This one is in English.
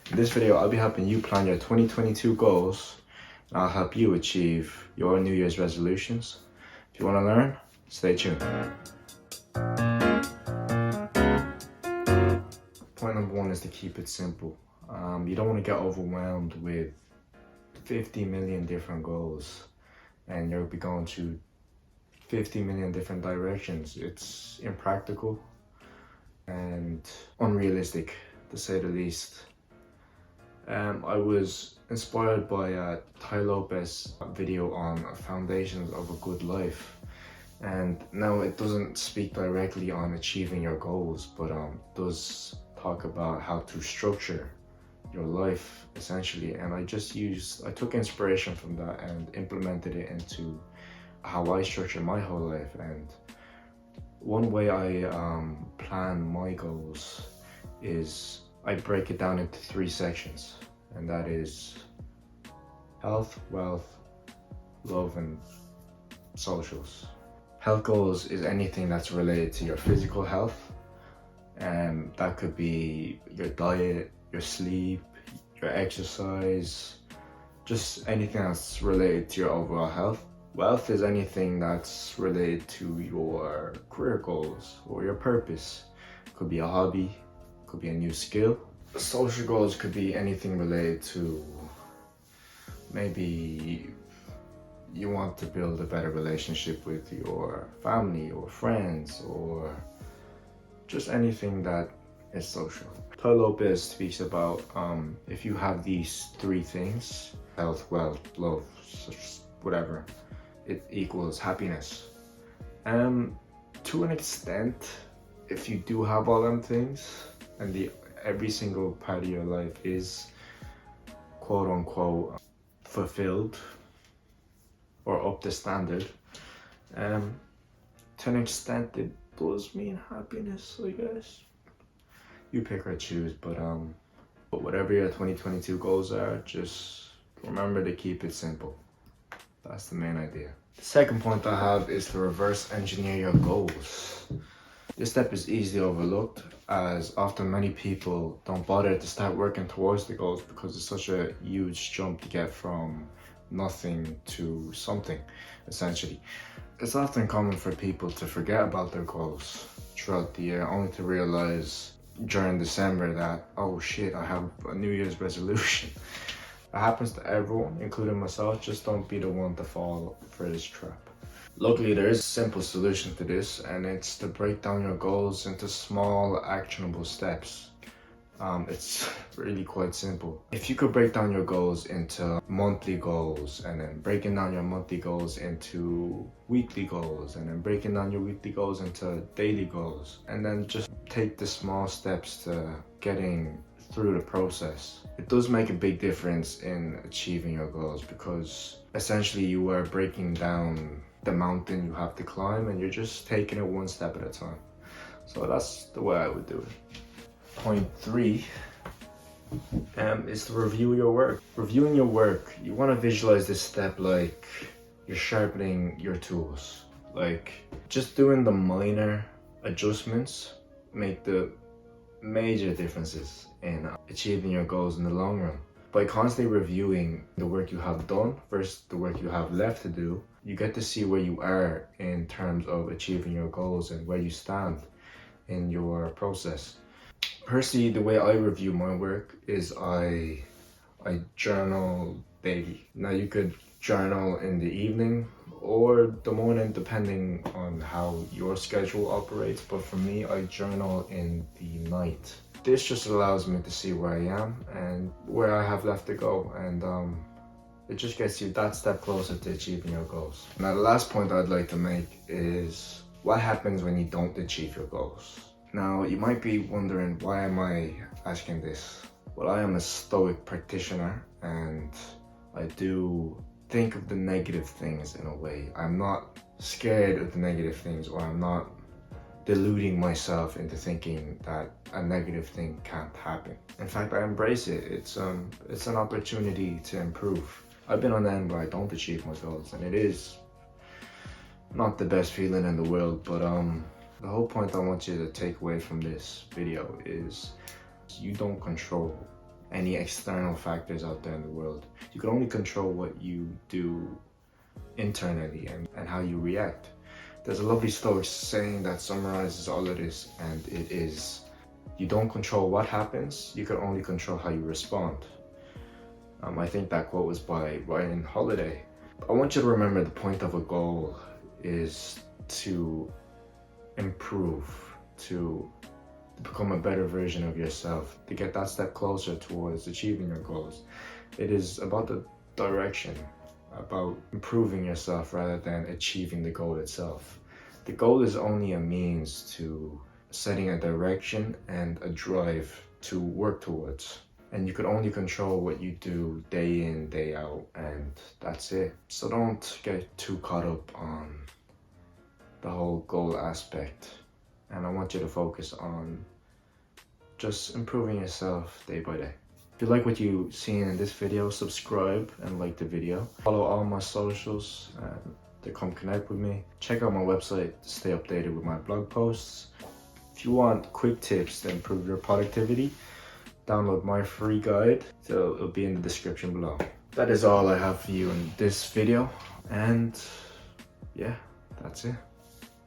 In this video, I'll be helping you plan your 2022 goals, and I'll help you achieve your New Year's resolutions. If you want to learn, stay tuned. Point number one is to keep it simple. You don't want to get overwhelmed with 50 million different goals and you'll be going to 50 million different directions. It's impractical and unrealistic, to say the least. I was inspired by a Tai Lopez video on foundations of a good life, and now it doesn't speak directly on achieving your goals, but does talk about how to structure your life essentially. And I took inspiration from that and implemented it into how I structure my whole life. And one way I plan my goals is I break it down into 3 sections, and that is health, wealth, love, and socials. Health goals is anything that's related to your physical health, and that could be your diet, your sleep, your exercise, just anything that's related to your overall health. Wealth is anything that's related to your career goals or your purpose. It could be a hobby, could be a new skill. The social goals could be anything related to maybe you want to build a better relationship with your family or friends, or just anything that is social. Tai Lopez speaks about if you have these 3 things, health, wealth, love, whatever, it equals happiness. To an extent, if you do have all them things and every single part of your life is quote unquote fulfilled or up to standard, to an extent it does mean happiness, I guess. You pick or choose, but whatever your 2022 goals are, just remember to keep it simple. That's the main idea. The second point I have is to reverse engineer your goals. This step is easily overlooked, as often many people don't bother to start working towards the goals because it's such a huge jump to get from nothing to something, essentially. It's often common for people to forget about their goals throughout the year, only to realize during December that, oh shit, I have a New Year's resolution. It happens to everyone, including myself. Just don't be the one to fall for this trap. Luckily, there is a simple solution to this, and it's to break down your goals into small, actionable steps. It's really quite simple. If you could break down your goals into monthly goals, and then breaking down your monthly goals into weekly goals, and then breaking down your weekly goals into daily goals, and then just take the small steps to getting through the process, it does make a big difference in achieving your goals, because essentially you are breaking down the mountain you have to climb and you're just taking it one step at a time. So that's the way I would do it. Point 3 is to review your work. Reviewing your work, you want to visualize this step like you're sharpening your tools. Like just doing the minor adjustments make the major differences in achieving your goals in the long run. By constantly reviewing the work you have done versus the work you have left to do, you get to see where you are in terms of achieving your goals and where you stand in your process. Personally, the way I review my work is I journal daily. Now you could journal in the evening or the morning, depending on how your schedule operates, but for me, I journal in the night. This just allows me to see where I am and where I have left to go, and it just gets you that step closer to achieving your goals. Now the last point I'd like to make is what happens when you don't achieve your goals. Now you might be wondering, why am I asking this? Well, I am a stoic practitioner, and I do think of the negative things in a way. I'm not scared of the negative things, or I'm not deluding myself into thinking that a negative thing can't happen. In fact, I embrace it. It's an opportunity to improve. I've been on the end where I don't achieve my goals, and it is not the best feeling in the world, but the whole point I want you to take away from this video is you don't control any external factors out there in the world. You can only control what you do internally and how you react. There's a lovely Stoic saying that summarizes all of this, and it is, you don't control what happens, you can only control how you respond. I think that quote was by Ryan Holiday. I want you to remember the point of a goal is to improve, to become a better version of yourself, to get that step closer towards achieving your goals. It is about the direction, about improving yourself rather than achieving the goal itself. The goal is only a means to setting a direction and a drive to work towards. And you can only control what you do day in, day out, and that's it. So don't get too caught up on the whole goal aspect. And I want you to focus on just improving yourself day by day. If you like what you seen in this video, subscribe and like the video. Follow all my socials to come connect with me. Check out my website to stay updated with my blog posts. If you want quick tips to improve your productivity, download my free guide, so it'll be in the description below. That is all I have for you in this video, and yeah, that's it.